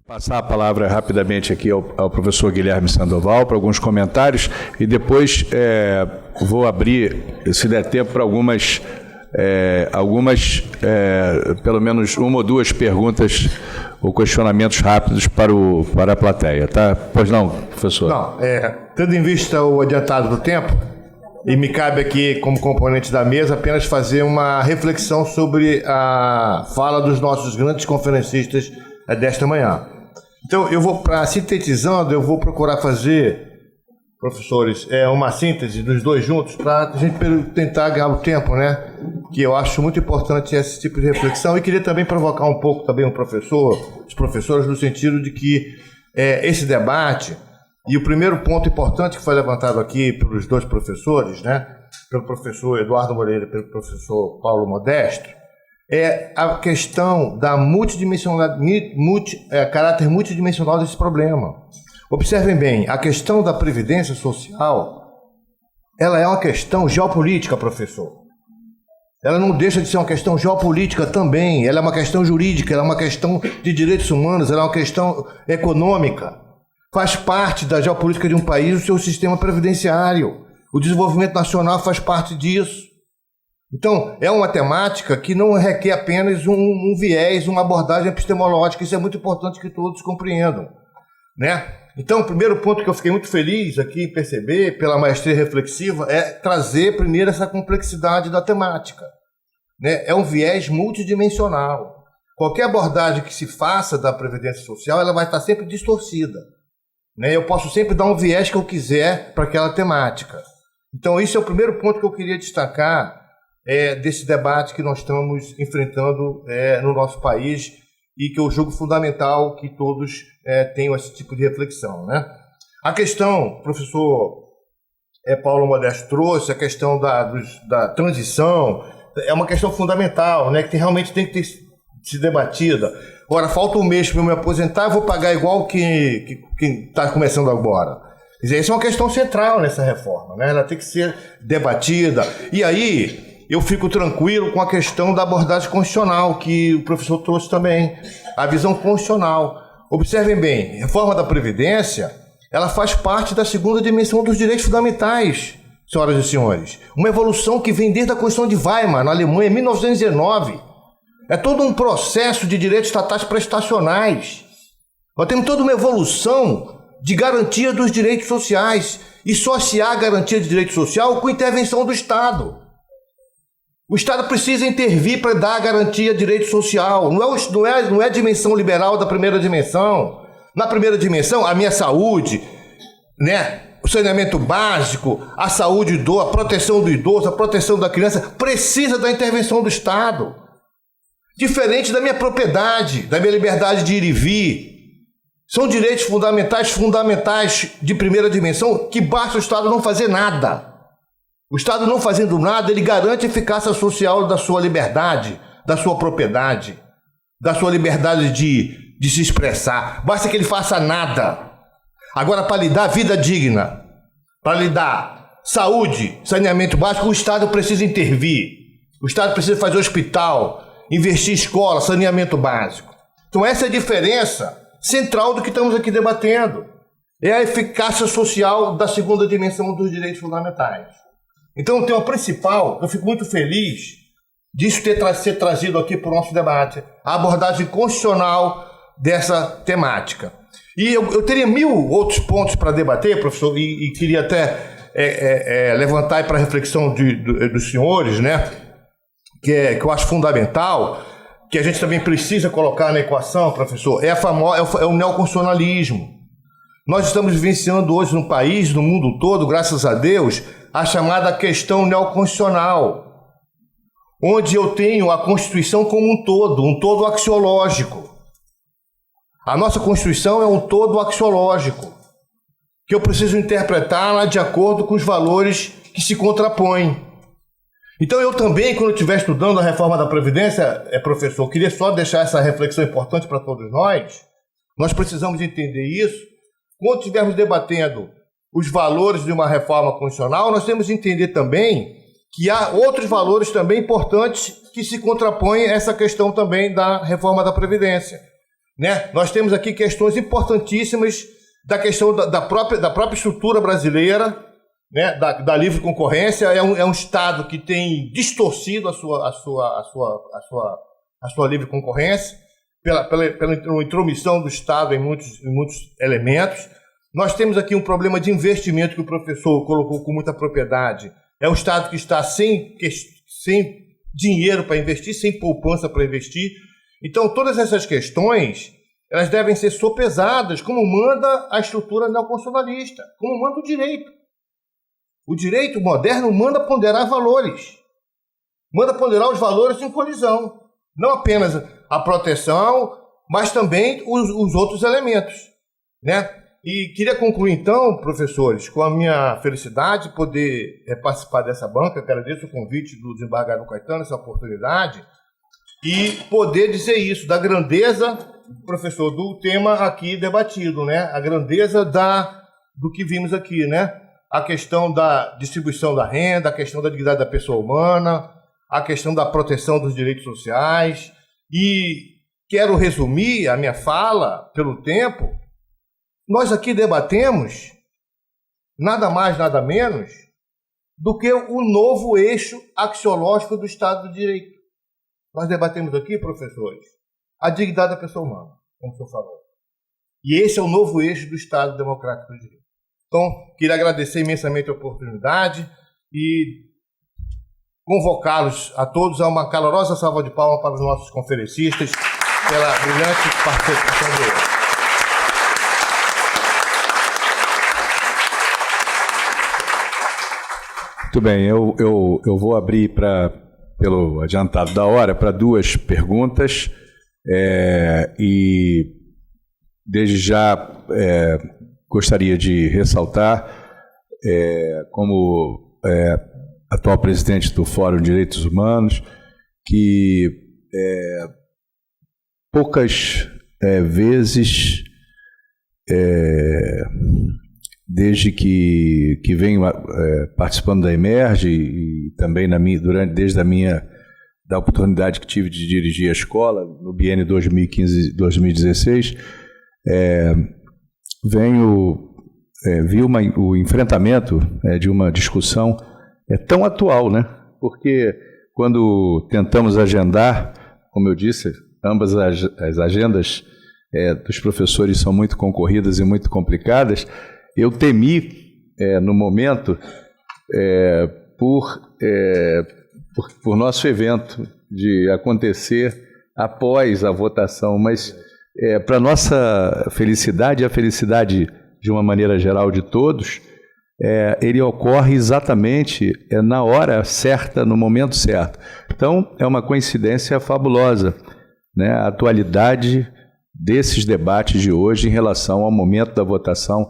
Passar a palavra rapidamente aqui ao professor Guilherme Sandoval para alguns comentários e depois vou abrir, se der tempo, para algumas, pelo menos uma ou duas perguntas ou questionamentos rápidos para a plateia, tá? Pois não, professor? Não, tendo em vista o adiantado do tempo, e me cabe aqui, como componente da mesa, apenas fazer uma reflexão sobre a fala dos nossos grandes conferencistas desta manhã. Então, sintetizando, eu vou procurar fazer, professores, uma síntese dos dois juntos para a gente tentar ganhar o tempo, né? Que eu acho muito importante esse tipo de reflexão e queria também provocar um pouco também os professores, no sentido de que esse debate, e o primeiro ponto importante que foi levantado aqui pelos dois professores, né? Pelo professor Eduardo Moreira e pelo professor Paulo Modesto, é a questão da caráter multidimensional desse problema. Observem bem, a questão da previdência social, ela é uma questão geopolítica, professor. Ela não deixa de ser uma questão geopolítica também, ela é uma questão jurídica, ela é uma questão de direitos humanos, ela é uma questão econômica. Faz parte da geopolítica de um país o seu sistema previdenciário. O desenvolvimento nacional faz parte disso. Então, é uma temática que não requer apenas um viés, uma abordagem epistemológica. Isso é muito importante que todos compreendam, né? Então, o primeiro ponto que eu fiquei muito feliz aqui em perceber, pela maestria reflexiva, é trazer primeiro essa complexidade da temática, né? É um viés multidimensional. Qualquer abordagem que se faça da previdência social, ela vai estar sempre distorcida, né? Eu posso sempre dar um viés que eu quiser para aquela temática. Então, isso é o primeiro ponto que eu queria destacar desse debate que nós estamos enfrentando no nosso país e que eu julgo fundamental que todos tenham esse tipo de reflexão, né? A questão, o professor Paulo Modesto trouxe, a questão da transição, é uma questão fundamental, né? Que realmente tem que ser debatida. Agora, falta um mês para eu me aposentar, eu vou pagar igual quem está começando agora. Quer dizer, essa é uma questão central nessa reforma, né? Ela tem que ser debatida. E aí, eu fico tranquilo com a questão da abordagem constitucional, que o professor trouxe também, a visão constitucional. Observem bem, a reforma da Previdência, ela faz parte da segunda dimensão dos direitos fundamentais, senhoras e senhores. Uma evolução que vem desde a Constituição de Weimar, na Alemanha, em 1919. É todo um processo de direitos estatais prestacionais. Nós temos toda uma evolução de garantia dos direitos sociais, e só se há garantia de direito social com intervenção do Estado. O Estado precisa intervir para dar a garantia de direito social. Não é a dimensão liberal da primeira dimensão. Na primeira dimensão, a minha saúde, né? O saneamento básico, a saúde do idoso, a proteção do idoso, a proteção da criança, precisa da intervenção do Estado. Diferente da minha propriedade, da minha liberdade de ir e vir. São direitos fundamentais de primeira dimensão, que basta o Estado não fazer nada. O Estado não fazendo nada, ele garante a eficácia social da sua liberdade, da sua propriedade, da sua liberdade de se expressar. Basta que ele faça nada. Agora, para lhe dar vida digna, para lhe dar saúde, saneamento básico, o Estado precisa intervir. O Estado precisa fazer hospital, investir em escola, saneamento básico. Então, essa é a diferença central do que estamos aqui debatendo. É a eficácia social da segunda dimensão dos direitos fundamentais. Então, o tema principal, eu fico muito feliz disso ser trazido aqui para o nosso debate, a abordagem constitucional dessa temática. E eu teria 1000 outros pontos para debater, professor, e queria até levantar para a reflexão dos senhores, né, que eu acho fundamental, que a gente também precisa colocar na equação, professor, é o neoconstitucionalismo. Nós estamos vivenciando hoje no país, no mundo todo, graças a Deus, a chamada questão neoconstitucional, onde eu tenho a Constituição como um todo axiológico. A nossa Constituição é um todo axiológico, que eu preciso interpretá-la de acordo com os valores que se contrapõem. Então eu também, quando estiver estudando a reforma da Previdência, professor, queria só deixar essa reflexão importante para todos nós precisamos entender isso. Quando estivermos debatendo os valores de uma reforma constitucional, nós temos que entender também que há outros valores também importantes que se contrapõem a essa questão também da reforma da Previdência. Né? Nós temos aqui questões importantíssimas da questão da própria estrutura brasileira, né? da livre concorrência. É um Estado que tem distorcido a sua livre concorrência pela intromissão do Estado em muitos elementos. Nós temos aqui um problema de investimento que o professor colocou com muita propriedade. É um Estado que está sem dinheiro para investir, sem poupança para investir. Então, todas essas questões, elas devem ser sopesadas como manda a estrutura neoconstitucionalista, como manda o direito. O direito moderno manda ponderar valores. Manda ponderar os valores em colisão. Não apenas a proteção, mas também os outros elementos, né? E queria concluir, então, professores, com a minha felicidade de poder participar dessa banca. Agradeço o convite do desembargador Caetano, essa oportunidade, e poder dizer isso, da grandeza, professor, do tema aqui debatido, né? A grandeza do que vimos aqui, né? A questão da distribuição da renda, a questão da dignidade da pessoa humana, a questão da proteção dos direitos sociais. E quero resumir a minha fala pelo tempo. Nós aqui debatemos nada mais, nada menos do que o novo eixo axiológico do Estado de Direito. Nós debatemos aqui, professores, a dignidade da pessoa humana, como o senhor falou. E esse é o novo eixo do Estado Democrático de Direito. Então, queria agradecer imensamente a oportunidade e convocá-los a todos a uma calorosa salva de palmas para os nossos conferencistas pela brilhante participação deles. Muito bem, eu vou abrir pelo adiantado da hora para duas perguntas e desde já gostaria de ressaltar como atual presidente do Fórum de Direitos Humanos que poucas vezes desde que venho participando da Emerge e também desde da oportunidade que tive de dirigir a escola no biênio 2015-2016, vi o enfrentamento de uma discussão tão atual, né? Porque quando tentamos agendar, como eu disse, ambas as agendas dos professores são muito concorridas e muito complicadas. Eu temi, no momento, por nosso evento de acontecer após a votação, mas para nossa felicidade e a felicidade de uma maneira geral de todos, ele ocorre exatamente na hora certa, no momento certo. Então, é uma coincidência fabulosa, né? A atualidade desses debates de hoje em relação ao momento da votação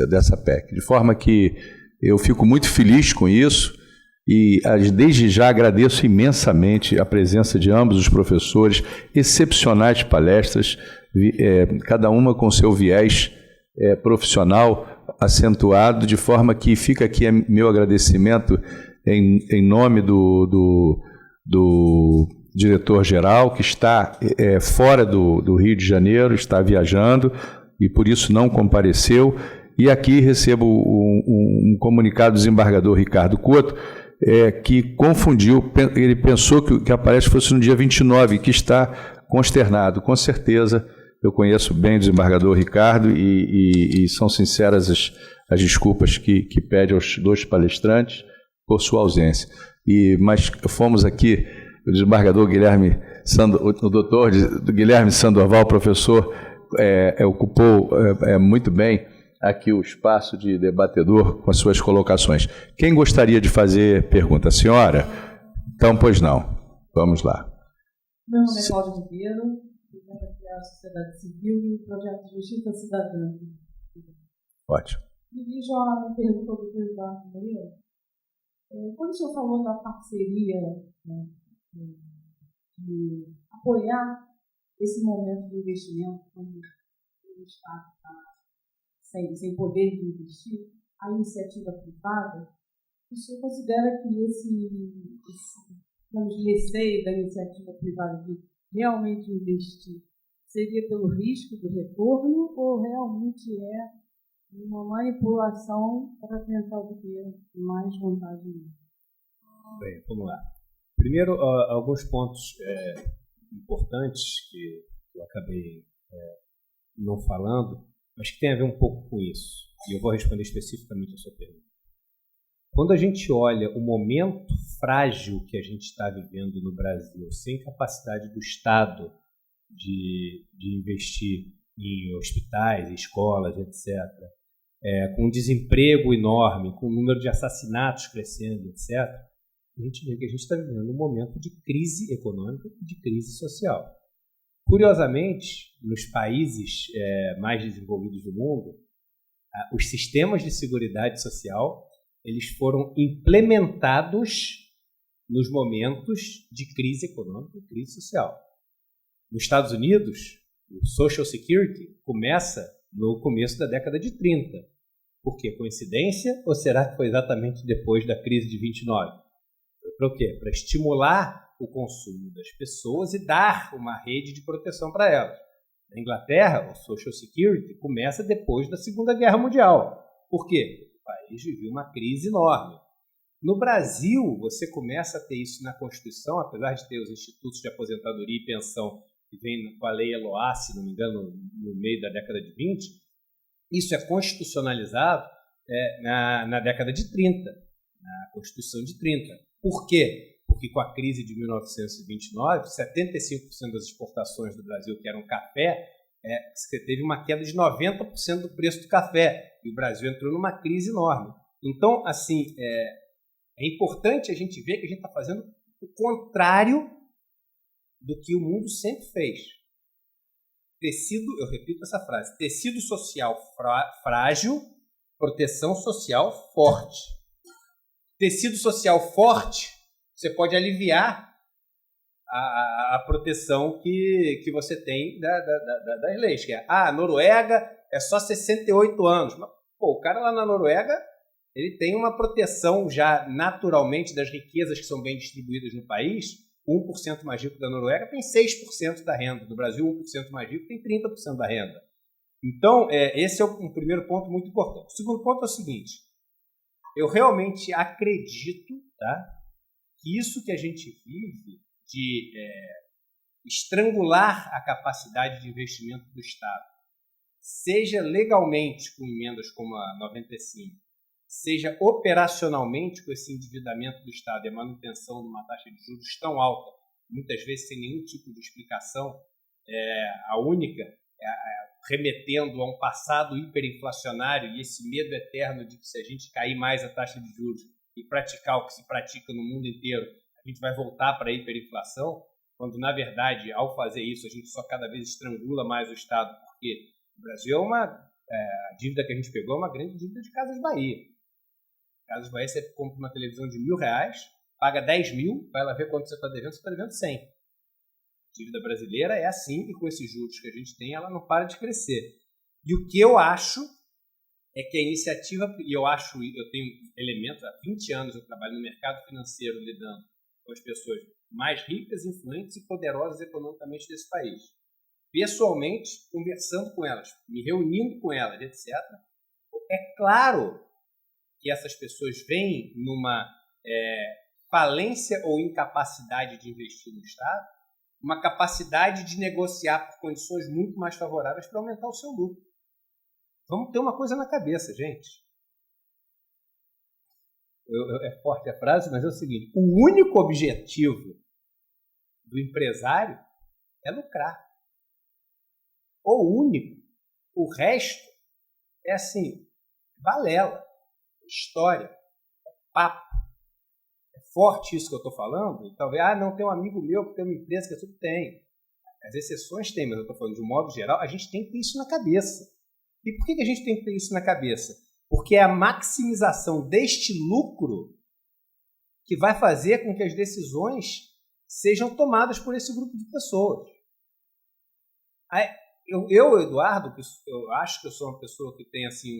dessa PEC. De forma que eu fico muito feliz com isso e desde já agradeço imensamente a presença de ambos os professores, excepcionais palestras, cada uma com seu viés profissional acentuado, de forma que fica aqui meu agradecimento em nome do diretor-geral, que está fora do Rio de Janeiro, está viajando e por isso não compareceu. E aqui recebo um comunicado do desembargador Ricardo Couto, que confundiu, ele pensou que a palestra fosse no dia 29, que está consternado. Com certeza, eu conheço bem o desembargador Ricardo e são sinceras as desculpas que pede aos dois palestrantes por sua ausência. Mas fomos aqui, o desembargador o doutor Guilherme Sandoval, professor, ocupou muito bem aqui o espaço de debatedor com as suas colocações. Quem gostaria de fazer pergunta? Senhora? Então, pois não. Vamos lá. Meu nome é Cláudia Ribeiro, represento aqui a Sociedade Civil e o Projeto de Justiça Cidadã. Ótimo. Dirijo a minha pergunta ao doutor Eduardo Moreira. Quando o senhor falou da parceria, né, de apoiar esse momento de investimento, quando o Estado está sem poder de investir, a iniciativa privada, o senhor considera que esse receio da iniciativa privada de realmente investir seria pelo risco do retorno ou realmente é uma manipulação para tentar obter mais vantagem? Bem, vamos lá. Primeiro, alguns pontos importantes que eu acabei não falando, mas que tem a ver um pouco com isso. E eu vou responder especificamente a sua pergunta. Quando a gente olha o momento frágil que a gente está vivendo no Brasil, sem capacidade do Estado de investir em hospitais, escolas, etc., com desemprego enorme, com o número de assassinatos crescendo, etc., a gente vê que a gente está vivendo um momento de crise econômica e de crise social. Curiosamente, nos países mais desenvolvidos do mundo, os sistemas de seguridade social eles foram implementados nos momentos de crise econômica e crise social. Nos Estados Unidos, o Social Security começa no começo da década de 30. Por quê? Coincidência? Ou será que foi exatamente depois da crise de 29? Foi para o quê? Para estimular o consumo das pessoas e dar uma rede de proteção para elas. Na Inglaterra, o Social Security começa depois da Segunda Guerra Mundial. Por quê? O país viveu uma crise enorme. No Brasil, você começa a ter isso na Constituição, apesar de ter os institutos de aposentadoria e pensão que vem com a lei Eloá, se não me engano, no meio da década de 20, isso é constitucionalizado na década de 30, na Constituição de 30. Por quê? Porque com a crise de 1929, 75% das exportações do Brasil, que eram café, você teve uma queda de 90% do preço do café, e o Brasil entrou numa crise enorme. Então, assim, é importante a gente ver que a gente está fazendo o contrário do que o mundo sempre fez. Eu repito essa frase, tecido social frágil, proteção social forte. Tecido social forte, você pode aliviar a proteção que você tem das leis. Que a Noruega é só 68 anos. Mas, o cara lá na Noruega, ele tem uma proteção já naturalmente das riquezas que são bem distribuídas no país. 1% mais rico da Noruega tem 6% da renda. No Brasil, 1% mais rico tem 30% da renda. Então, esse é um primeiro ponto muito importante. O segundo ponto é o seguinte. Eu realmente acredito, tá, que isso que a gente vive de estrangular a capacidade de investimento do Estado, seja legalmente com emendas como a 95, seja operacionalmente com esse endividamento do Estado e a manutenção de uma taxa de juros tão alta, muitas vezes sem nenhum tipo de explicação, a única, remetendo a um passado hiperinflacionário e esse medo eterno de que se a gente cair mais a taxa de juros e praticar o que se pratica no mundo inteiro, a gente vai voltar para a hiperinflação, quando, na verdade, ao fazer isso, a gente só cada vez estrangula mais o Estado, porque o Brasil a dívida que a gente pegou é uma grande dívida de Casas Bahia. Casas Bahia, você compra uma televisão de R$1.000, paga 10 mil, vai lá ver quanto você está devendo 100. A dívida brasileira é assim, e com esses juros que a gente tem, ela não para de crescer. E o que eu acho é que a iniciativa, e eu tenho elementos, há 20 anos eu trabalho no mercado financeiro lidando com as pessoas mais ricas, influentes e poderosas economicamente desse país. Pessoalmente, conversando com elas, me reunindo com elas, etc. É claro que essas pessoas vêm numa falência ou incapacidade de investir no Estado, uma capacidade de negociar por condições muito mais favoráveis para aumentar o seu lucro. Vamos ter uma coisa na cabeça, gente. É forte a frase, mas é o seguinte: o único objetivo do empresário é lucrar. O único. O resto é assim, balela, história, papo. É forte isso que eu estou falando? E talvez, não, tem um amigo meu que tem uma empresa que é tudo tem. As exceções tem, mas eu estou falando de um modo geral, a gente tem que ter isso na cabeça. E por que a gente tem que ter isso na cabeça? Porque é a maximização deste lucro que vai fazer com que as decisões sejam tomadas por esse grupo de pessoas. Eu, Eduardo, eu acho que eu sou uma pessoa que tem assim,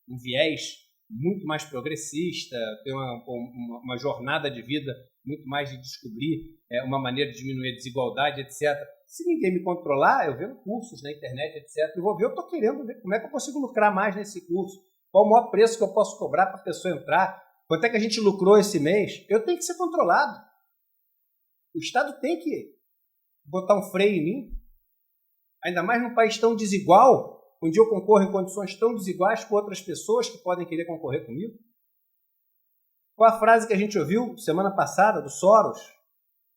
um viés muito mais progressista, tem uma jornada de vida muito mais de descobrir uma maneira de diminuir a desigualdade, etc. Se ninguém me controlar, eu vendo cursos na internet, etc. Eu vou ver, eu estou querendo ver como é que eu consigo lucrar mais nesse curso, qual o maior preço que eu posso cobrar para a pessoa entrar, quanto é que a gente lucrou esse mês. Eu tenho que ser controlado. O Estado tem que botar um freio em mim, ainda mais num país tão desigual, onde eu concorro em condições tão desiguais com outras pessoas que podem querer concorrer comigo. Qual a frase que a gente ouviu semana passada do Soros?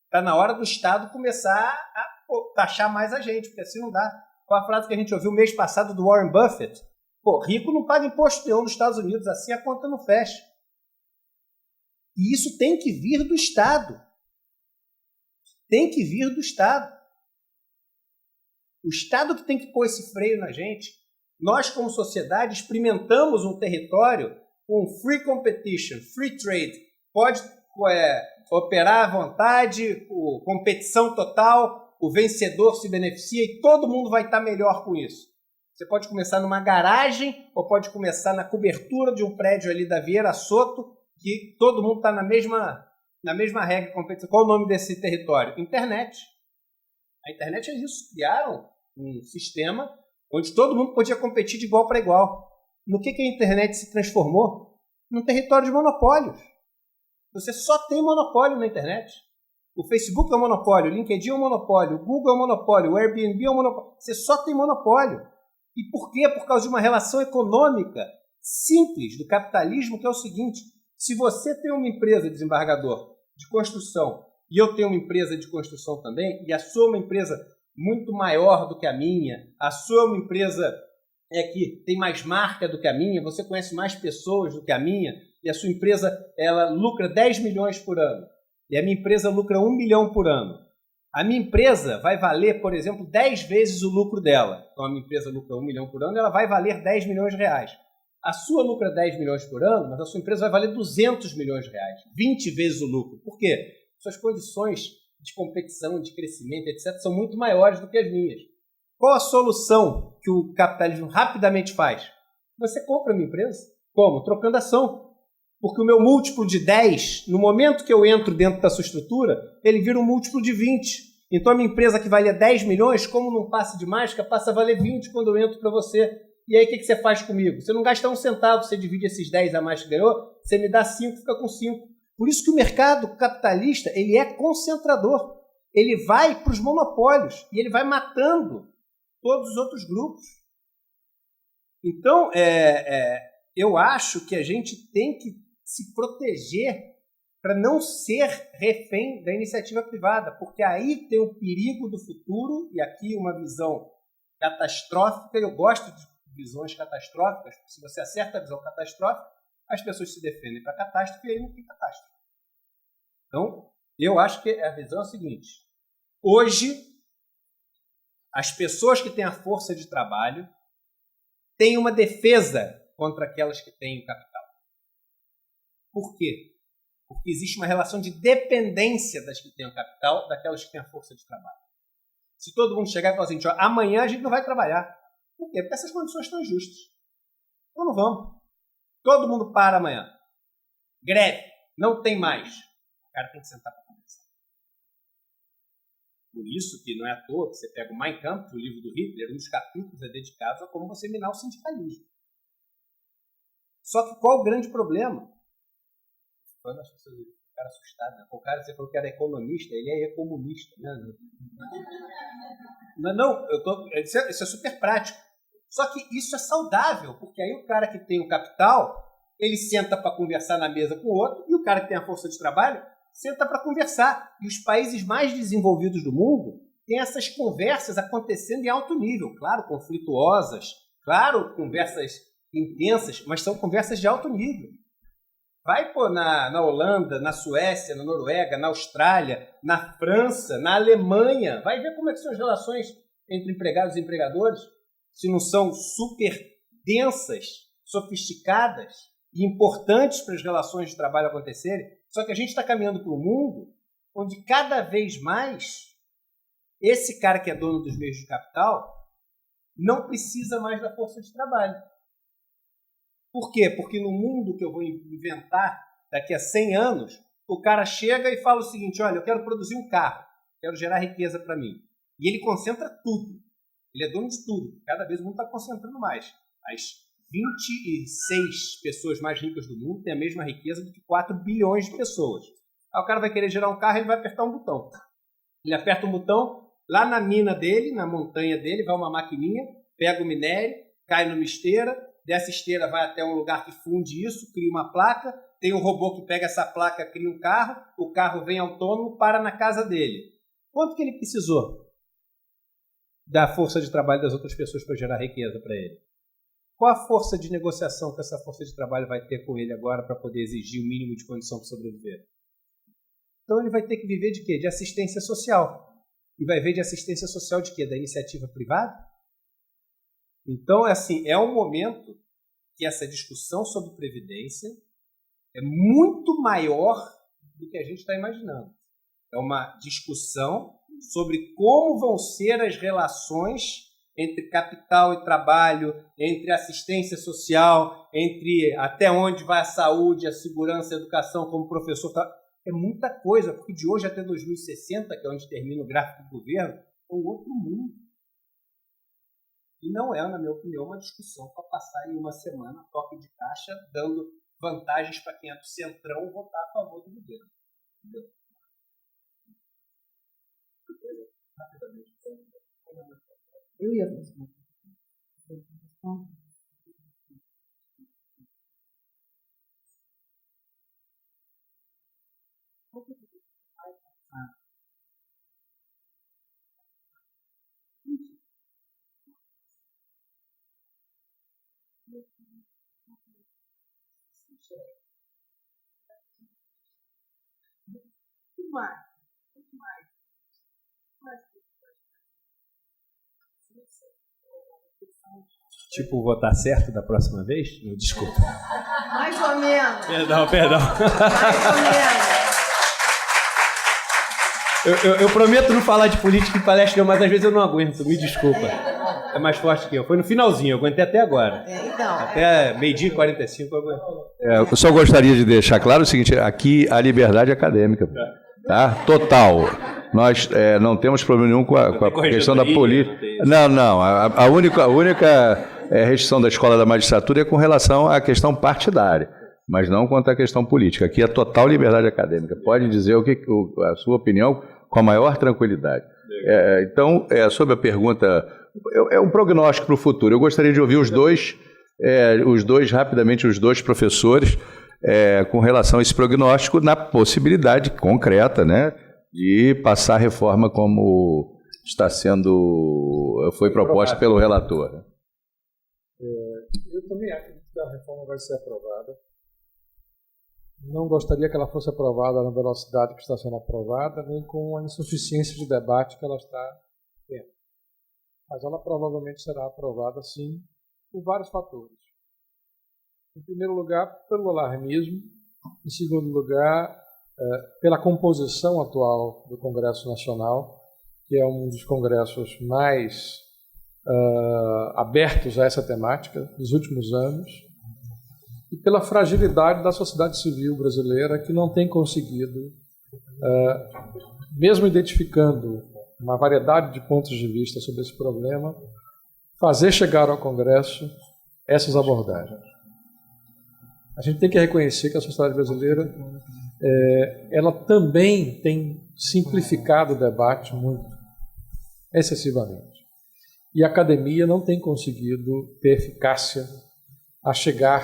Está na hora do Estado começar a taxar mais a gente, porque assim não dá. Qual a frase que a gente ouviu mês passado do Warren Buffett? Rico não paga imposto nenhum nos Estados Unidos, assim a conta não fecha. E isso tem que vir do Estado. Tem que vir do Estado. O Estado que tem que pôr esse freio na gente. Nós, como sociedade, experimentamos um território com free competition, free trade. Pode operar à vontade, competição total, o vencedor se beneficia e todo mundo vai estar melhor com isso. Você pode começar numa garagem ou pode começar na cobertura de um prédio ali da Vieira Soto, que todo mundo está na mesma regra de competição. Qual o nome desse território? Internet. A internet é isso. Criaram um sistema onde todo mundo podia competir de igual para igual. No que a internet se transformou? Num território de monopólios. Você só tem monopólio na internet. O Facebook é um monopólio, o LinkedIn é um monopólio, o Google é um monopólio, o Airbnb é um monopólio. Você só tem monopólio. E por quê? Por causa de uma relação econômica simples do capitalismo, que é o seguinte: se você tem uma empresa, desembargador, de construção, e eu tenho uma empresa de construção também, e a sua é uma empresa muito maior do que a minha, a sua é uma empresa que tem mais marca do que a minha, você conhece mais pessoas do que a minha, e a sua empresa ela lucra 10 milhões por ano, e a minha empresa lucra 1 milhão por ano. A minha empresa vai valer, por exemplo, 10 vezes o lucro dela. Então, a minha empresa lucra 1 milhão por ano, ela vai valer 10 milhões de reais. A sua lucra 10 milhões por ano, mas a sua empresa vai valer 200 milhões de reais. 20 vezes o lucro. Por quê? Suas condições de competição, de crescimento, etc., são muito maiores do que as minhas. Qual a solução que o capitalismo rapidamente faz? Você compra a minha empresa. Como? Trocando ação. Porque o meu múltiplo de 10, no momento que eu entro dentro da sua estrutura, ele vira um múltiplo de 20. Então, a minha empresa que valia 10 milhões, como num passe de mágica, passa a valer 20 quando eu entro para você. E aí, o que você faz comigo? Você não gasta um centavo, você divide esses 10 a mais que ganhou, você me dá 5, fica com 5. Por isso que o mercado capitalista ele é concentrador. Ele vai para os monopólios e ele vai matando todos os outros grupos. Então, eu acho que a gente tem que se proteger para não ser refém da iniciativa privada, porque aí tem o perigo do futuro, e aqui uma visão catastrófica. Eu gosto de visões catastróficas. Se você acerta a visão catastrófica, as pessoas se defendem para a catástrofe e aí não tem catástrofe. Então, eu acho que a visão é a seguinte: hoje, as pessoas que têm a força de trabalho têm uma defesa contra aquelas que têm o capital. Por quê? Porque existe uma relação de dependência das que têm o capital daquelas que têm a força de trabalho. Se todo mundo chegar e falar assim, amanhã a gente não vai trabalhar. Por quê? Porque essas condições estão injustas. Então não vamos. Todo mundo para amanhã. Greve. Não tem mais. O cara tem que sentar para conversar. Por isso que não é à toa que você pega o Mein Kampf, o livro do Hitler, um dos capítulos é dedicado a como você minar o sindicalismo. Só que qual o grande problema? Quando as pessoas ficaram assustadas, o cara, você falou que era economista, ele é comunista. Isso é super prático. Só que isso é saudável, porque aí o cara que tem o capital, ele senta para conversar na mesa com o outro, e o cara que tem a força de trabalho senta para conversar. E os países mais desenvolvidos do mundo têm essas conversas acontecendo em alto nível. Claro, conflituosas, claro, conversas intensas, mas são conversas de alto nível. Vai na Holanda, na Suécia, na Noruega, na Austrália, na França, na Alemanha. Vai ver como é que são as relações entre empregados e empregadores. Se não são super densas, sofisticadas e importantes para as relações de trabalho acontecerem, só que a gente está caminhando para um mundo onde cada vez mais esse cara que é dono dos meios de capital não precisa mais da força de trabalho. Por quê? Porque no mundo que eu vou inventar daqui a 100 anos, o cara chega e fala o seguinte: olha, eu quero produzir um carro, quero gerar riqueza para mim. E ele concentra tudo. Ele é dono de tudo. Cada vez o mundo está concentrando mais. As 26 pessoas mais ricas do mundo têm a mesma riqueza do que 4 bilhões de pessoas. Aí o cara vai querer gerar um carro, ele vai apertar um botão. Ele aperta um botão, lá na mina dele, na montanha dele, vai uma maquininha, pega o minério, cai numa esteira, dessa esteira vai até um lugar que funde isso, cria uma placa, tem um robô que pega essa placa, cria um carro, o carro vem autônomo, para na casa dele. Quanto que ele precisou da força de trabalho das outras pessoas para gerar riqueza para ele? Qual a força de negociação que essa força de trabalho vai ter com ele agora para poder exigir o mínimo de condição para sobreviver? Então ele vai ter que viver de quê? De assistência social. E vai ver de assistência social de quê? Da iniciativa privada? Então, assim, é um momento que essa discussão sobre previdência é muito maior do que a gente está imaginando. É uma discussão sobre como vão ser as relações entre capital e trabalho, entre assistência social, entre até onde vai a saúde, a segurança, a educação, como professor. É muita coisa, porque de hoje até 2060, que é onde termina o gráfico do governo, é um outro mundo. E não é, na minha opinião, uma discussão para passar em uma semana, toque de caixa, dando vantagens para quem é do centrão votar a favor do governo. Entendeu? Eu ia fazer uma pergunta. Tipo, votar certo da próxima vez? Não, desculpa. Mais ou menos. Perdão. Mais ou menos. Eu prometo não falar de política em palestra, mas às vezes eu não aguento, me desculpa. É mais forte que eu. Foi no finalzinho, eu aguentei até agora. Até meio-dia e 45 eu aguentei. Eu só gostaria de deixar claro o seguinte: aqui a liberdade acadêmica, tá? Total. Nós não temos problema nenhum com a questão da política. Não. A única restrição da escola da magistratura é com relação à questão partidária, mas não quanto à questão política. Aqui é total liberdade acadêmica. Pode dizer a sua opinião com a maior tranquilidade. Então, sobre a pergunta, é um prognóstico para o futuro. Eu gostaria de ouvir os dois professores, com relação a esse prognóstico, na possibilidade concreta, né, de passar a reforma como foi proposta pelo relator. Eu também acredito que a reforma vai ser aprovada. Não gostaria que ela fosse aprovada na velocidade que está sendo aprovada, nem com a insuficiência de debate que ela está tendo. Mas ela provavelmente será aprovada, sim, por vários fatores. Em primeiro lugar, pelo alarmismo. Em segundo lugar, pela composição atual do Congresso Nacional, que é um dos congressos mais abertos a essa temática dos últimos anos, e pela fragilidade da sociedade civil brasileira, que não tem conseguido, mesmo identificando uma variedade de pontos de vista sobre esse problema, fazer chegar ao Congresso essas abordagens. A gente tem que reconhecer que a sociedade brasileira ela também tem simplificado o debate muito, excessivamente. E a academia não tem conseguido ter eficácia a chegar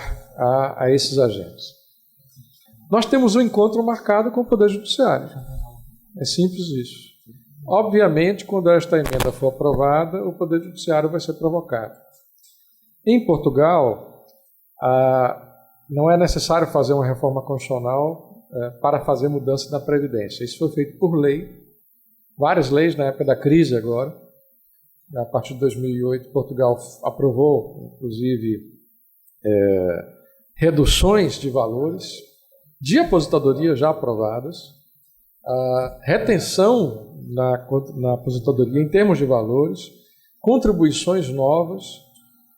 a esses agentes. Nós temos um encontro marcado com o Poder Judiciário. É simples isso. Obviamente, quando esta emenda for aprovada, o Poder Judiciário vai ser provocado. Em Portugal, não é necessário fazer uma reforma constitucional para fazer mudança na Previdência. Isso foi feito por lei, várias leis na época da crise agora. A partir de 2008, Portugal aprovou, inclusive, reduções de valores de aposentadoria já aprovadas, a retenção na aposentadoria em termos de valores, contribuições novas,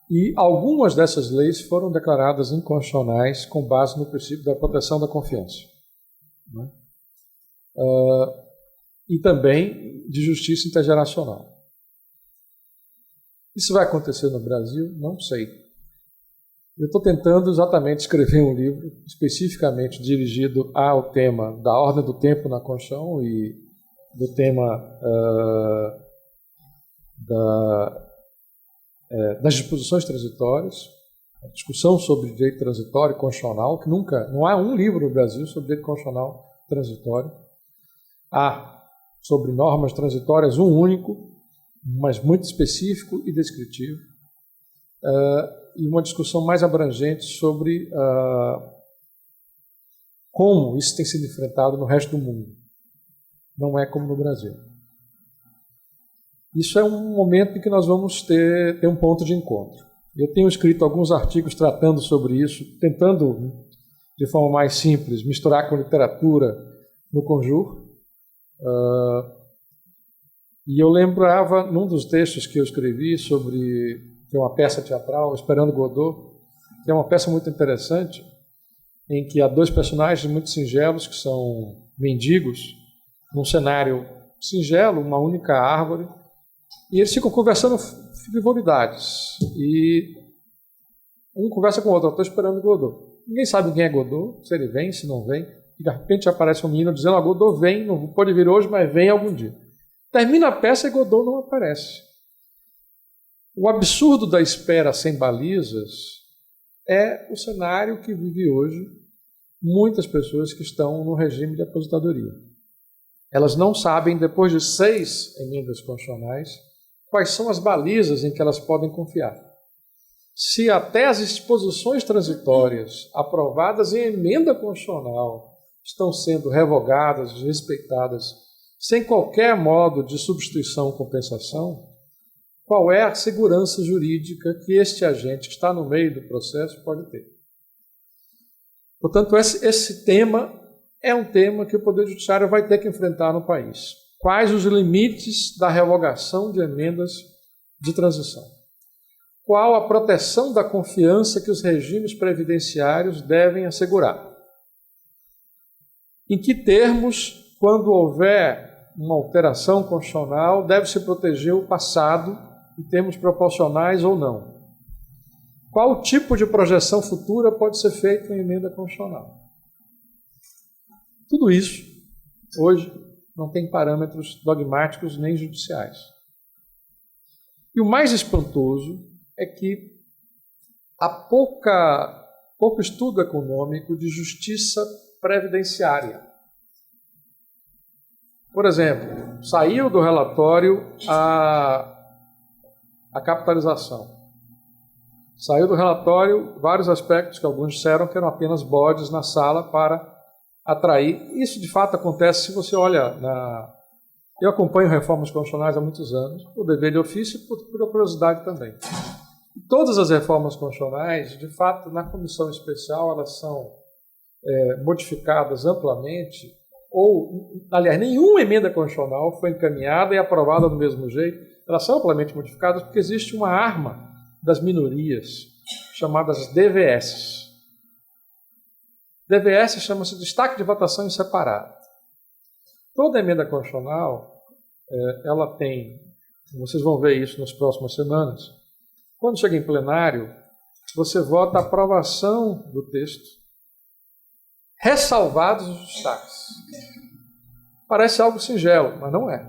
e algumas dessas leis foram declaradas inconstitucionais com base no princípio da proteção da confiança. Né? E também de justiça intergeracional. Isso vai acontecer no Brasil? Não sei. Eu estou tentando exatamente escrever um livro especificamente dirigido ao tema da ordem do tempo na Constituição e do tema das disposições transitórias, a discussão sobre direito transitório e constitucional, que não há um livro no Brasil sobre direito constitucional transitório. Há sobre normas transitórias um único, mas muito específico e descritivo, e uma discussão mais abrangente sobre como isso tem sido enfrentado no resto do mundo. Não é como no Brasil. Isso é um momento em que nós vamos ter um ponto de encontro. Eu tenho escrito alguns artigos tratando sobre isso, tentando, de forma mais simples, misturar com literatura no conjuro. E eu lembrava, num dos textos que eu escrevi sobre que é uma peça teatral, Esperando Godot, que é uma peça muito interessante, em que há dois personagens muito singelos, que são mendigos, num cenário singelo, uma única árvore, e eles ficam conversando frivolidades. E um conversa com o outro: eu estou esperando Godot. Ninguém sabe quem é Godot, se ele vem, se não vem. E de repente aparece um menino dizendo: Godot vem, não pode vir hoje, mas vem algum dia. Termina a peça e Godot não aparece. O absurdo da espera sem balizas é o cenário que vive hoje muitas pessoas que estão no regime de aposentadoria. Elas não sabem, depois de 6 emendas constitucionais, quais são as balizas em que elas podem confiar. Se até as disposições transitórias aprovadas em emenda constitucional estão sendo revogadas, desrespeitadas, sem qualquer modo de substituição ou compensação, qual é a segurança jurídica que este agente que está no meio do processo pode ter? Portanto, esse tema é um tema que o Poder Judiciário vai ter que enfrentar no país. Quais os limites da revogação de emendas de transição? Qual a proteção da confiança que os regimes previdenciários devem assegurar? Em que termos, quando houver uma alteração constitucional, deve-se proteger o passado em termos proporcionais ou não? Qual tipo de projeção futura pode ser feita em emenda constitucional? Tudo isso, hoje, não tem parâmetros dogmáticos nem judiciais. E o mais espantoso é que há pouco estudo econômico de justiça previdenciária. Por exemplo, saiu do relatório a capitalização. Saiu do relatório vários aspectos que alguns disseram que eram apenas bodes na sala para atrair. Isso, de fato, acontece se você olha Eu acompanho reformas constitucionais há muitos anos, por dever de ofício e por curiosidade também. Todas as reformas constitucionais, de fato, na comissão especial, elas são modificadas amplamente, ou, aliás, nenhuma emenda constitucional foi encaminhada e aprovada do mesmo jeito. Elas são amplamente modificadas porque existe uma arma das minorias, chamadas DVS. DVS chama-se Destaque de Votação em Separado. Toda emenda constitucional, ela tem, vocês vão ver isso nas próximas semanas, quando chega em plenário, você vota a aprovação do texto, ressalvados os destaques. Parece algo singelo, mas não é.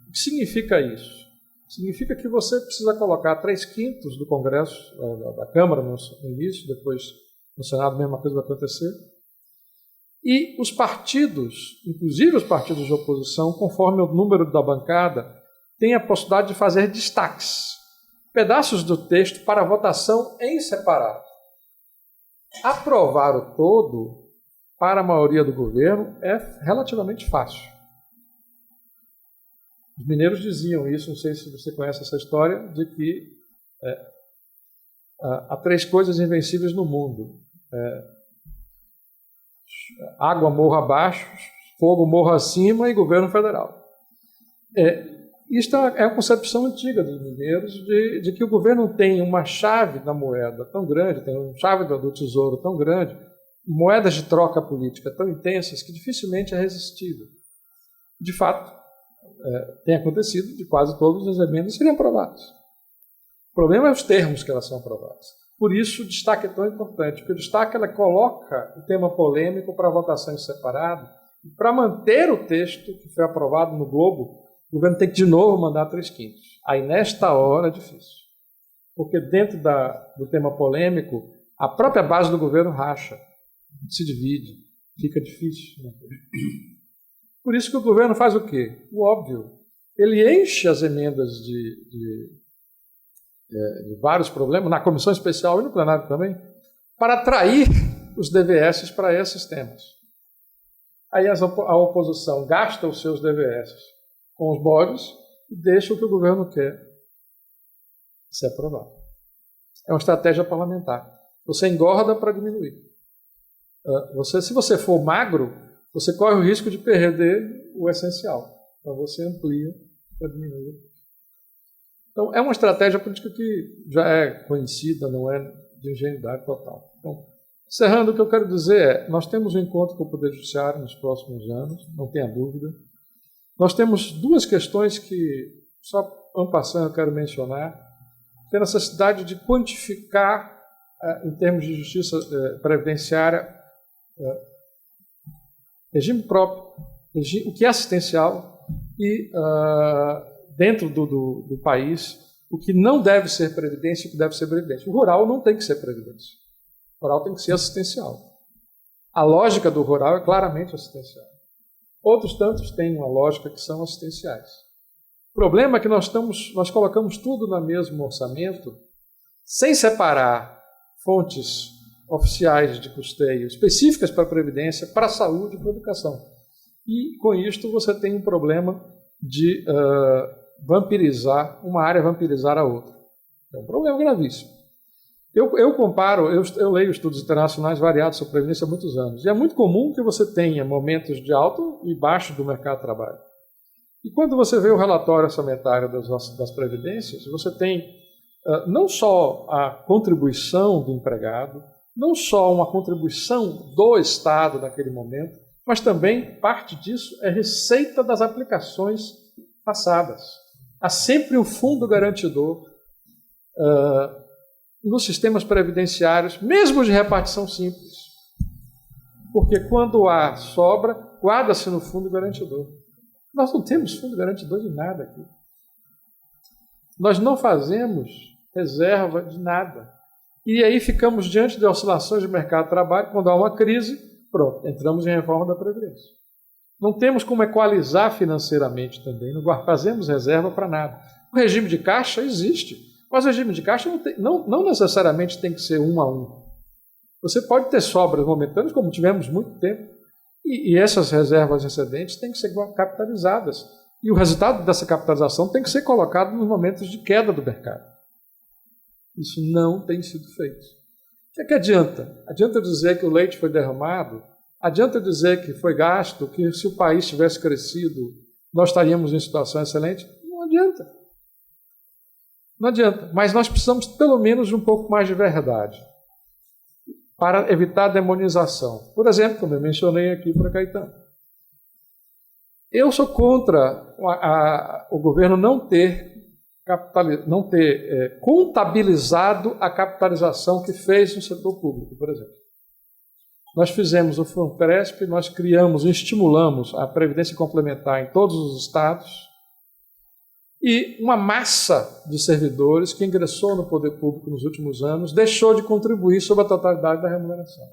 O que significa isso? Significa que você precisa colocar 3/5 do Congresso, da Câmara no início, depois no Senado a mesma coisa vai acontecer. E os partidos, inclusive os partidos de oposição, conforme o número da bancada, têm a possibilidade de fazer destaques, pedaços do texto para votação em separado. Aprovar o todo, para a maioria do governo, é relativamente fácil. Os mineiros diziam isso, não sei se você conhece essa história, de que há 3 coisas invencíveis no mundo. Água morro abaixo, fogo morro acima e governo federal. Isto é a concepção antiga dos mineiros de que o governo tem uma chave da moeda tão grande, tem uma chave do tesouro tão grande, moedas de troca política tão intensas que dificilmente é resistível. De fato, tem acontecido de quase todas as emendas serem aprovadas. O problema é os termos que elas são aprovadas. Por isso, o destaque é tão importante, porque o destaque ela coloca o tema polêmico para votação em separado, e para manter o texto que foi aprovado no Globo, o governo tem que de novo mandar 3/5. Aí, nesta hora, é difícil. Porque dentro do tema polêmico, a própria base do governo racha, se divide, fica difícil. Né? Por isso que o governo faz o quê? O óbvio. Ele enche as emendas de vários problemas, na comissão especial e no plenário também, para atrair os DVS para esses temas. Aí a oposição gasta os seus DVS com os bodes e deixa o que o governo quer ser aprovado. É uma estratégia parlamentar. Você engorda para diminuir. Se você for magro, você corre o risco de perder o essencial. Então você amplia para diminuir. Então, é uma estratégia política que já é conhecida, não é de ingenuidade total. Então, encerrando, o que eu quero dizer é, nós temos um encontro com o Poder Judiciário nos próximos anos, não tenha dúvida. Nós temos 2 questões que, só en passant, eu quero mencionar, que é a necessidade de quantificar, em termos de justiça previdenciária, regime próprio, o que é assistencial e dentro do país, o que não deve ser previdência e o que deve ser previdência. O rural não tem que ser previdência. O rural tem que ser assistencial. A lógica do rural é claramente assistencial. Outros tantos têm uma lógica que são assistenciais. O problema é que nós colocamos tudo no mesmo orçamento, sem separar fontes oficiais de custeio específicas para a previdência, para a saúde e para a educação. E, com isto, você tem um problema de vampirizar, uma área vampirizar a outra. É um problema gravíssimo. Eu comparo, eu leio estudos internacionais variados sobre previdência há muitos anos, e é muito comum que você tenha momentos de alto e baixo do mercado de trabalho. E quando você vê o relatório orçamentário das previdências, você tem não só a contribuição do empregado, não só uma contribuição do Estado naquele momento, mas também parte disso é receita das aplicações passadas. Há sempre um fundo garantidor nos sistemas previdenciários, mesmo de repartição simples. Porque quando há sobra, guarda-se no fundo garantidor. Nós não temos fundo garantidor de nada aqui. Nós não fazemos reserva de nada. E aí ficamos diante de oscilações de mercado de trabalho, quando há uma crise, pronto, entramos em reforma da Previdência. Não temos como equalizar financeiramente também, não fazemos reserva para nada. O regime de caixa existe, mas o regime de caixa não necessariamente tem que ser 1 a 1. Você pode ter sobras momentâneas, como tivemos muito tempo, e essas reservas excedentes têm que ser capitalizadas. E o resultado dessa capitalização tem que ser colocado nos momentos de queda do mercado. Isso não tem sido feito. O que adianta? Adianta dizer que o leite foi derramado? Adianta dizer que foi gasto, que se o país tivesse crescido, nós estaríamos em situação excelente? Não adianta. Não adianta. Mas nós precisamos, pelo menos, de um pouco mais de verdade para evitar a demonização. Por exemplo, como eu mencionei aqui para Caetano. Eu sou contra o governo não ter contabilizado a capitalização que fez no setor público, por exemplo. Nós fizemos o FUNPRESP, nós criamos e estimulamos a previdência complementar em todos os estados e uma massa de servidores que ingressou no poder público nos últimos anos deixou de contribuir sobre a totalidade da remuneração.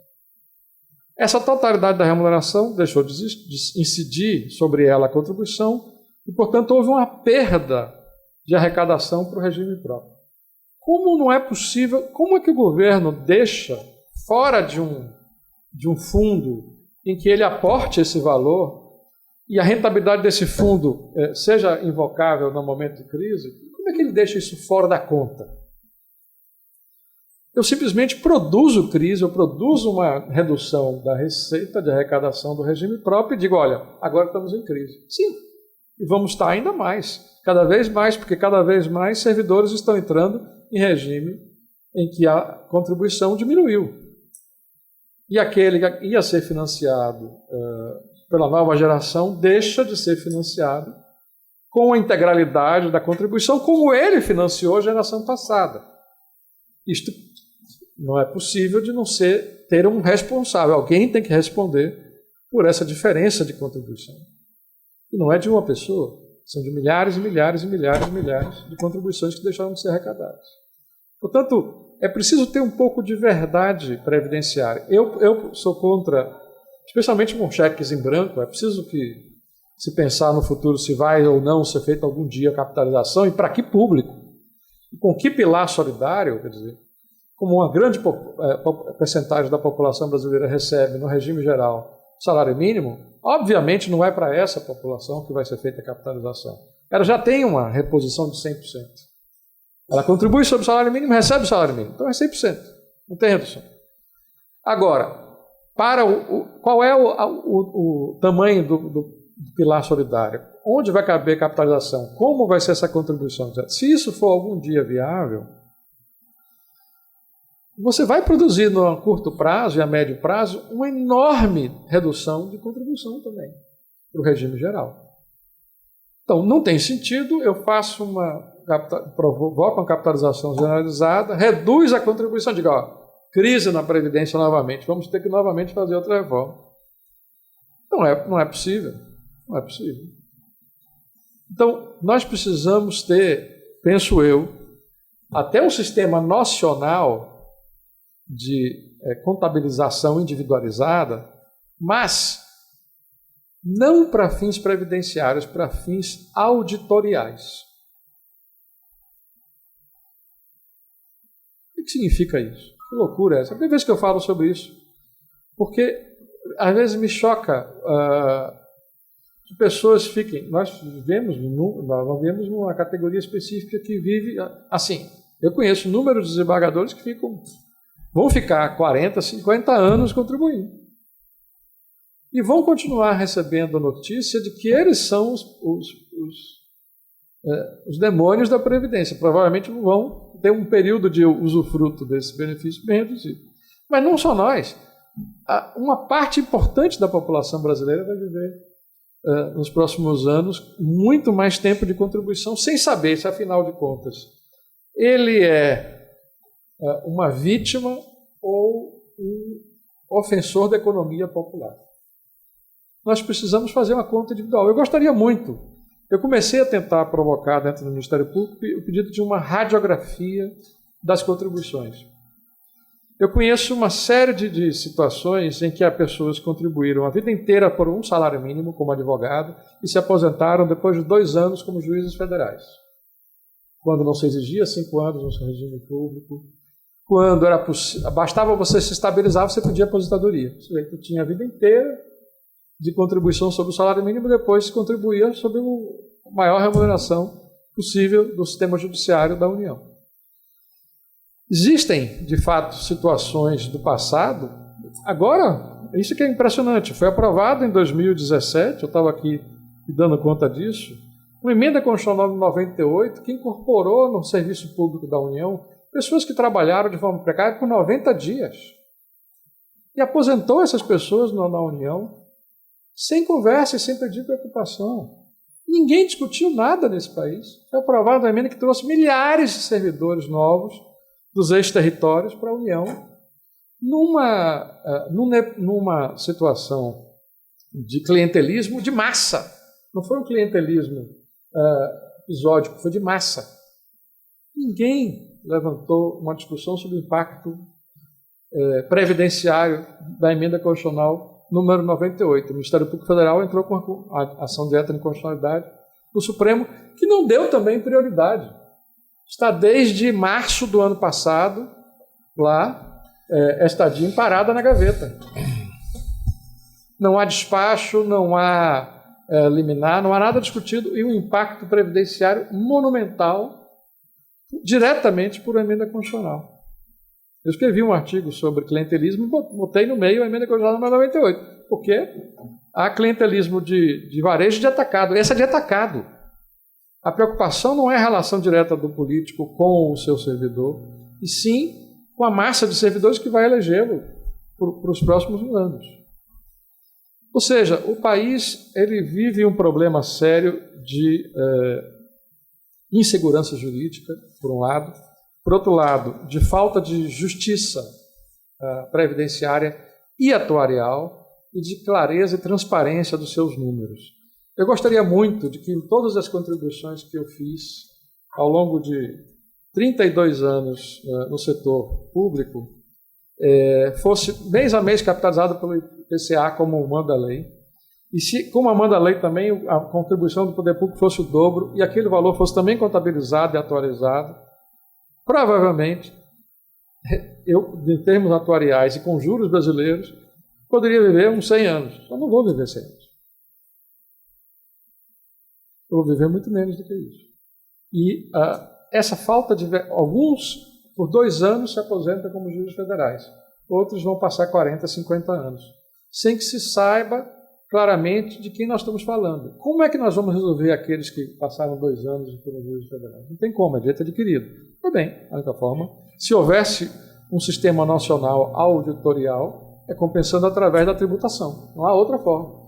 Essa totalidade da remuneração deixou de incidir sobre ela a contribuição e, portanto, houve uma perda de arrecadação para o regime próprio. Como não é possível, como é que o governo deixa fora de um fundo em que ele aporte esse valor e a rentabilidade desse fundo seja invocável no momento de crise, como é que ele deixa isso fora da conta? eu simplesmente produzo crise, eu produzo uma redução da receita de arrecadação do regime próprio e digo, olha, agora estamos em crise. Sim, e vamos estar ainda mais, cada vez mais, porque cada vez mais servidores estão entrando em regime em que a contribuição diminuiu. E aquele que ia ser financiado pela nova geração deixa de ser financiado com a integralidade da contribuição, como ele financiou a geração passada. Isto não é possível de não ter um responsável. Alguém tem que responder por essa diferença de contribuição. E não é de uma pessoa, são de milhares e milhares e milhares e milhares de contribuições que deixaram de ser arrecadadas. Portanto, é preciso ter um pouco de verdade previdenciária. Eu sou contra, especialmente com cheques em branco, é preciso que se pensar no futuro se vai ou não ser feita algum dia a capitalização e para que público, e com que pilar solidário, quer dizer, como uma grande percentagem da população brasileira recebe no regime geral salário mínimo, obviamente não é para essa população que vai ser feita a capitalização. Ela já tem uma reposição de 100%. Ela contribui sobre o salário mínimo, recebe o salário mínimo. Então é 100%, não tem redução. Agora, qual é o tamanho do pilar solidário? Onde vai caber capitalização? Como vai ser essa contribuição? Se isso for algum dia viável, você vai produzir no curto prazo e a médio prazo uma enorme redução de contribuição também para o regime geral. Então, não tem sentido, eu faço provoco uma capitalização generalizada, reduz a contribuição, digo, crise na Previdência novamente, vamos ter que novamente fazer outra reforma. Não é possível, não é possível. Então, nós precisamos ter, penso eu, até um sistema nacional de contabilização individualizada, mas não para fins previdenciários, para fins auditoriais. O que significa isso? Que loucura é essa? Tem vez que eu falo sobre isso, porque às vezes me choca que pessoas fiquem... Nós vivemos numa categoria específica que vive assim. Eu conheço números de desembargadores que vão ficar 40, 50 anos contribuindo. E vão continuar recebendo a notícia de que eles são os demônios da Previdência. Provavelmente vão ter um período de usufruto desse benefício bem reduzido. Mas não só nós. Uma parte importante da população brasileira vai viver, nos próximos anos, muito mais tempo de contribuição, sem saber se, afinal de contas, ele é uma vítima ou um ofensor da economia popular. Nós precisamos fazer uma conta individual. Eu gostaria muito. Eu comecei a tentar provocar dentro do Ministério Público o pedido de uma radiografia das contribuições. Eu conheço uma série de situações em que as pessoas contribuíram a vida inteira por um salário mínimo como advogado e se aposentaram depois de 2 anos como juízes federais. Quando não se exigia 5 anos no regime público, quando era possível, bastava você se estabilizar, você pedia aposentadoria. Você tinha a vida inteira de contribuição sobre o salário mínimo e depois se contribuía sobre a maior remuneração possível do sistema judiciário da União. Existem, de fato, situações do passado. Agora, isso que é impressionante, foi aprovado em 2017, eu estava aqui dando conta disso, uma emenda constitucional de 98 que incorporou no serviço público da União pessoas que trabalharam de forma precária por 90 dias e aposentou essas pessoas na União sem conversa e sem pedir preocupação. Ninguém discutiu nada nesse país. Foi aprovada uma emenda que trouxe milhares de servidores novos dos ex-territórios para a União numa situação de clientelismo de massa. Não foi um clientelismo episódico, foi de massa. Ninguém levantou uma discussão sobre o impacto previdenciário da emenda constitucional número 98. O Ministério Público Federal entrou com a ação direta de inconstitucionalidade no Supremo, que não deu também prioridade. Está desde março do ano passado, lá, estadinho parada na gaveta. Não há despacho, não há liminar, não há nada discutido, e um impacto previdenciário monumental diretamente por emenda constitucional. Eu escrevi um artigo sobre clientelismo e botei no meio a emenda constitucional número 98, porque há clientelismo de varejo e de atacado. Esse é de atacado. A preocupação não é a relação direta do político com o seu servidor, e sim com a massa de servidores que vai elegê-lo para os próximos anos. Ou seja, o país ele vive um problema sério de insegurança jurídica, por um lado, por outro lado, de falta de justiça previdenciária e atuarial e de clareza e transparência dos seus números. Eu gostaria muito de que em todas as contribuições que eu fiz ao longo de 32 anos no setor público fosse mês a mês capitalizado pelo IPCA como manda a lei, e se, como manda a lei também, a contribuição do poder público fosse o dobro e aquele valor fosse também contabilizado e atualizado, provavelmente, eu, em termos atuariais e com juros brasileiros, poderia viver uns 100 anos. Eu não vou viver 100 anos. Eu vou viver muito menos do que isso. E essa falta de... Alguns, por 2 anos, se aposentam como juízes federais. Outros vão passar 40, 50 anos. Sem que se saiba claramente de quem nós estamos falando. Como é que nós vamos resolver aqueles que passaram 2 anos e foram juízes federais? Não tem como, é direito adquirido. Tudo bem, a única forma, se houvesse um sistema nacional auditorial, é compensando através da tributação. Não há outra forma.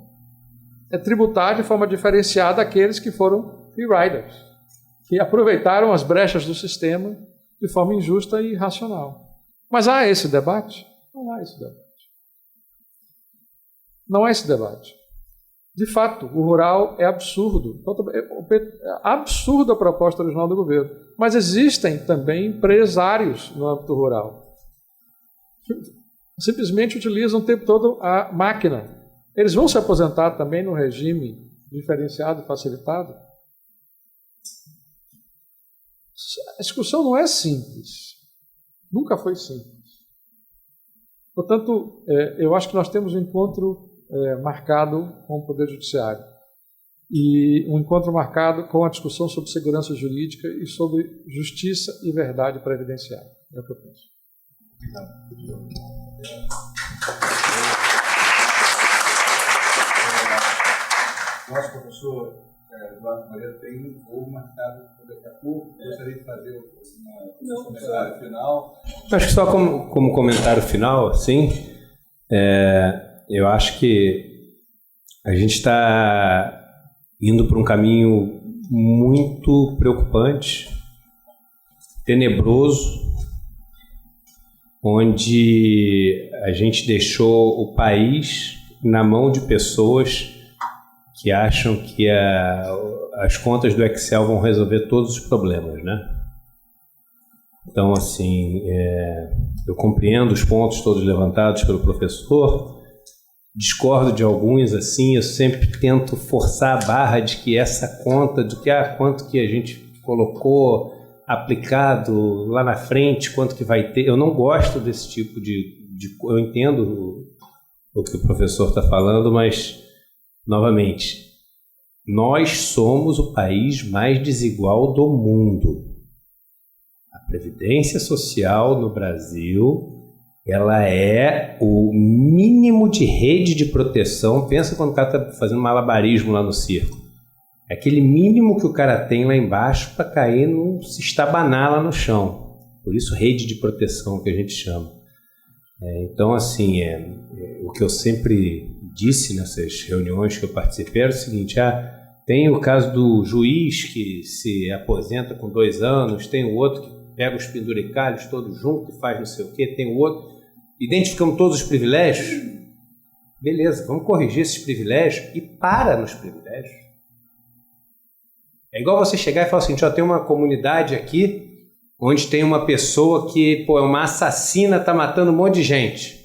É tributar de forma diferenciada aqueles que foram free riders, que aproveitaram as brechas do sistema de forma injusta e irracional. Mas há esse debate? Não há esse debate. Não há esse debate. De fato, o rural é absurdo. É absurda a proposta original do governo. Mas existem também empresários no âmbito rural. Simplesmente utilizam o tempo todo a máquina. Eles vão se aposentar também no regime diferenciado e facilitado? A discussão não é simples. Nunca foi simples. Portanto, eu acho que nós temos um encontro marcado com o Poder Judiciário e um encontro marcado com a discussão sobre segurança jurídica e sobre justiça e verdade previdenciária. É o que eu penso. Nosso professor Eduardo Moreira tem um voo marcado para daqui a pouco. Gostaria de fazer um comentário final. Acho que só como comentário final, sim, eu acho que a gente está indo por um caminho muito preocupante, tenebroso, onde a gente deixou o país na mão de pessoas que acham que as contas do Excel vão resolver todos os problemas, né? Então, assim, eu compreendo os pontos todos levantados pelo professor, discordo de alguns, assim, eu sempre tento forçar a barra de que essa conta, do que quanto que a gente colocou aplicado lá na frente, quanto que vai ter, eu não gosto desse tipo eu entendo o que o professor está falando, mas novamente, nós somos o país mais desigual do mundo. A Previdência Social no Brasil, ela é o mínimo de rede de proteção. Pensa quando o cara está fazendo malabarismo lá no circo. É aquele mínimo que o cara tem lá embaixo para cair, não se estabanar lá no chão. Por isso, rede de proteção que a gente chama. Então, assim, o que eu sempre disse nessas reuniões que eu participei era o seguinte: tem o caso do juiz que se aposenta com 2 anos, tem o outro que pega os penduricalhos todos juntos e faz não sei o quê, tem o outro. Identificamos todos os privilégios? Beleza, vamos corrigir esses privilégios e para nos privilégios. É igual você chegar e falar assim: tem uma comunidade aqui onde tem uma pessoa que é uma assassina, está matando um monte de gente.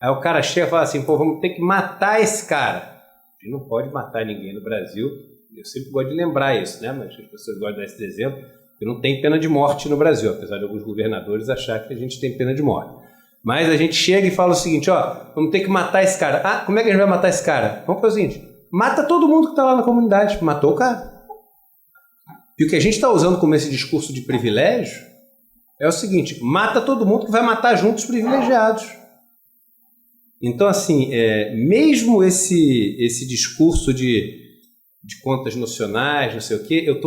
Aí o cara chega e fala assim: vamos ter que matar esse cara. A gente não pode matar ninguém no Brasil. Eu sempre gosto de lembrar isso, né? Mas as pessoas gostam de dar esse exemplo, que não tem pena de morte no Brasil, apesar de alguns governadores acharem que a gente tem pena de morte. Mas a gente chega e fala o seguinte: vamos ter que matar esse cara. Como é que a gente vai matar esse cara? Vamos fazer o seguinte: mata todo mundo que está lá na comunidade. Matou o cara. E o que a gente está usando como esse discurso de privilégio é o seguinte, mata todo mundo que vai matar junto os privilegiados. Então, assim, mesmo esse discurso de contas nacionais, não sei o quê, eu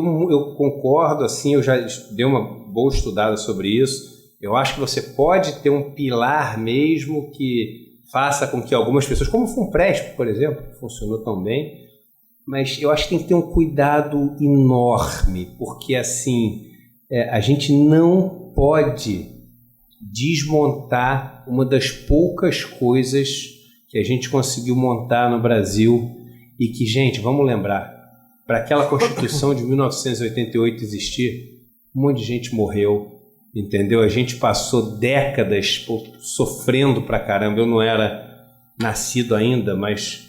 concordo, assim, eu já dei uma boa estudada sobre isso. Eu acho que você pode ter um pilar mesmo que faça com que algumas pessoas, como o Funpresp, por exemplo, que funcionou tão bem, mas eu acho que tem que ter um cuidado enorme, porque, assim, a gente não pode desmontar uma das poucas coisas que a gente conseguiu montar no Brasil e que, gente, vamos lembrar, para aquela Constituição de 1988 existir, um monte de gente morreu, entendeu? A gente passou décadas sofrendo pra caramba. Eu não era nascido ainda, mas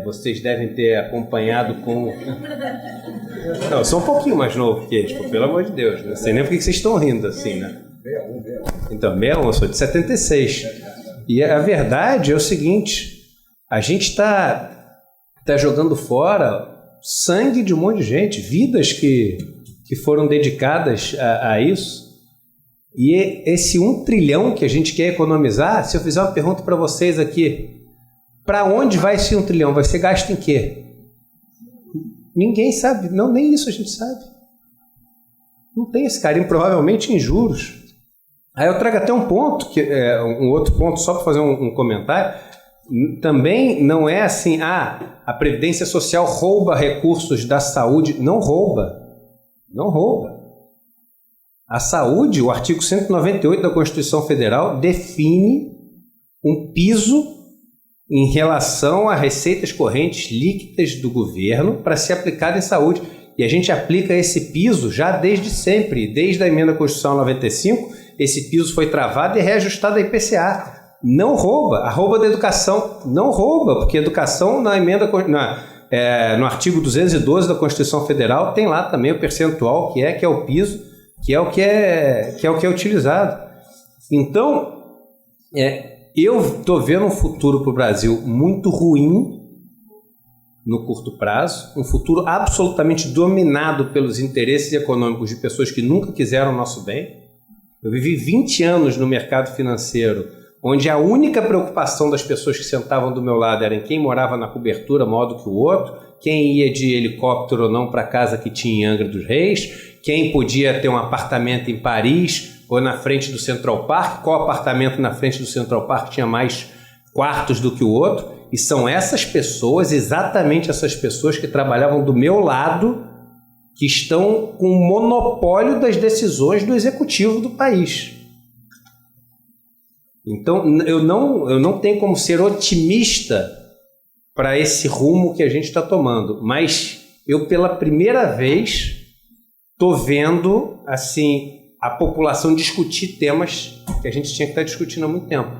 vocês devem ter acompanhado com... Não, eu sou um pouquinho mais novo que eles, pelo amor de Deus. Não sei nem por que vocês estão rindo assim, né? Então, 61, eu sou de 76. E a verdade é o seguinte, a gente está jogando fora sangue de um monte de gente, vidas que foram dedicadas a isso. E esse 1 trilhão que a gente quer economizar, se eu fizer uma pergunta para vocês aqui, para onde vai esse 1 trilhão? Vai ser gasto em quê? Ninguém sabe, não, nem isso a gente sabe. Não tem esse carinho, provavelmente em juros. Aí eu trago até um ponto, um outro ponto, só para fazer um comentário. Também não é assim, a Previdência Social rouba recursos da saúde. Não rouba. Não rouba. A saúde, o artigo 198 da Constituição Federal, define um piso em relação a receitas correntes líquidas do governo para ser aplicado em saúde. E a gente aplica esse piso já desde sempre, desde a emenda Constitucional 95, esse piso foi travado e reajustado a IPCA. Não rouba. A rouba da educação não rouba, porque a educação na emenda, no artigo 212 da Constituição Federal tem lá também o percentual que é o piso, que é o que é utilizado. Então, eu estou vendo um futuro para o Brasil muito ruim no curto prazo, um futuro absolutamente dominado pelos interesses econômicos de pessoas que nunca quiseram o nosso bem. Eu vivi 20 anos no mercado financeiro, onde a única preocupação das pessoas que sentavam do meu lado era em quem morava na cobertura maior do que o outro, quem ia de helicóptero ou não para a casa que tinha em Angra dos Reis, quem podia ter um apartamento em Paris ou na frente do Central Park, qual apartamento na frente do Central Park tinha mais quartos do que o outro. E são essas pessoas, exatamente essas pessoas que trabalhavam do meu lado, que estão com o monopólio das decisões do executivo do país. Então, eu não tenho como ser otimista para esse rumo que a gente está tomando, mas eu, pela primeira vez, estou vendo assim, a população discutir temas que a gente tinha que estar discutindo há muito tempo.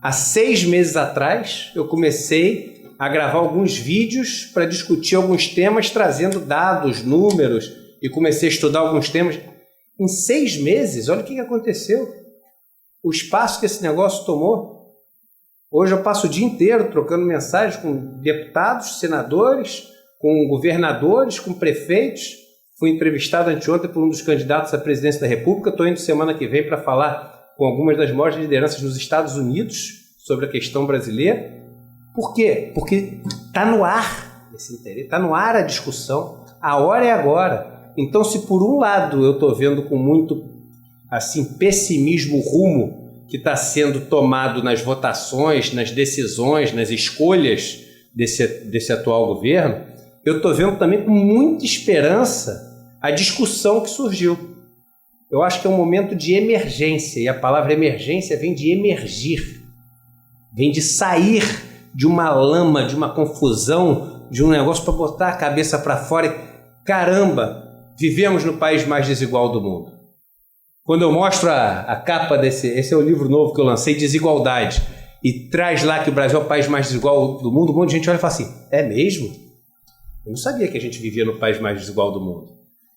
Há 6 meses atrás, eu comecei a gravar alguns vídeos para discutir alguns temas, trazendo dados, números, e comecei a estudar alguns temas. Em 6 meses, olha o que aconteceu. O espaço que esse negócio tomou. Hoje eu passo o dia inteiro trocando mensagens com deputados, senadores, com governadores, com prefeitos. Fui entrevistado anteontem por um dos candidatos à presidência da República. Estou indo semana que vem para falar com algumas das maiores lideranças nos Estados Unidos sobre a questão brasileira. Por quê? Porque está no ar esse interesse, está no ar a discussão. A hora é agora. Então, se por um lado eu estou vendo com muito assim, pessimismo o rumo que está sendo tomado nas votações, nas decisões, nas escolhas desse atual governo, eu estou vendo também com muita esperança a discussão que surgiu. Eu acho que é um momento de emergência, e a palavra emergência vem de emergir, vem de sair de uma lama, de uma confusão, de um negócio para botar a cabeça para fora e, caramba, vivemos no país mais desigual do mundo. Quando eu mostro a capa esse é o livro novo que eu lancei, Desigualdade, e traz lá que o Brasil é o país mais desigual do mundo, um monte de gente olha e fala assim, é mesmo? Eu não sabia que a gente vivia no país mais desigual do mundo.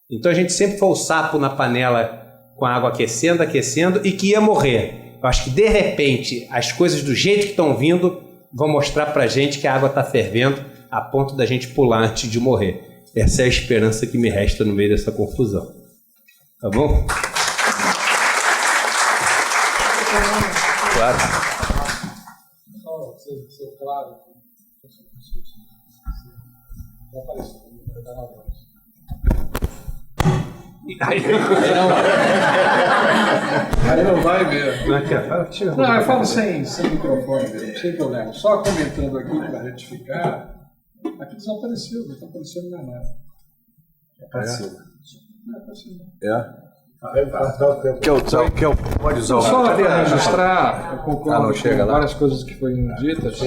Então a gente sempre foi o sapo na panela com a água aquecendo e que ia morrer. Eu acho que de repente as coisas do jeito que estão vindo vão mostrar pra gente que a água está fervendo a ponto da gente pular antes de morrer. Essa é a esperança que me resta no meio dessa confusão. Tá bom? Claro. Só ser claro. Vai aparecer, vai dar na voz. Aí não vai ver. Não, eu falo sem microfone mesmo, sem problema. Só comentando aqui para retificar, aqui desapareceu, não está aparecendo mais nada. Pode usar o Só para registrar, eu concordo com várias coisas que foram ditas.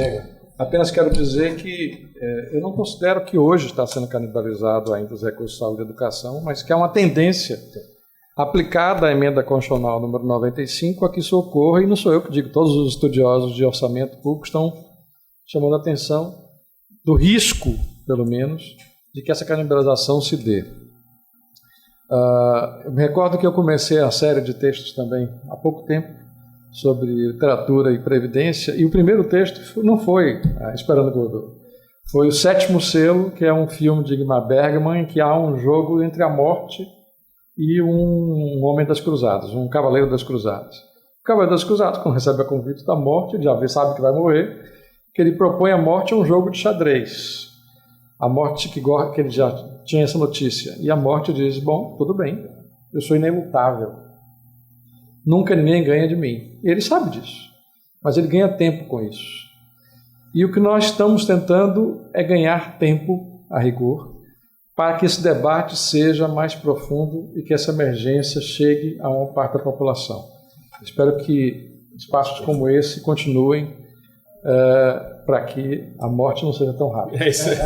Apenas quero dizer que eu não considero que hoje está sendo canibalizado ainda os recursos de saúde e educação, mas que há uma tendência aplicada à emenda constitucional número 95 a que isso ocorra, e não sou eu que digo, todos os estudiosos de orçamento público estão chamando a atenção do risco, pelo menos, de que essa canibalização se dê. Eu me recordo que eu comecei a série de textos também há pouco tempo sobre literatura e previdência, e o primeiro texto não foi Esperando Godot, foi O Sétimo Selo, que é um filme de Ingmar Bergman, em que há um jogo entre a morte e um homem das cruzadas, um cavaleiro das cruzadas. O cavaleiro das cruzadas, quando recebe a convite da morte, ele já sabe que vai morrer, que ele propõe à morte um jogo de xadrez. A morte que ele já tinha essa notícia, e a morte diz, bom, tudo bem, eu sou inelutável. Nunca ninguém ganha de mim. Ele sabe disso, mas ele ganha tempo com isso. E o que nós estamos tentando é ganhar tempo, a rigor, para que esse debate seja mais profundo e que essa emergência chegue a uma parte da população. Espero que espaços como esse continuem para que a morte não seja tão rápida. É isso aí.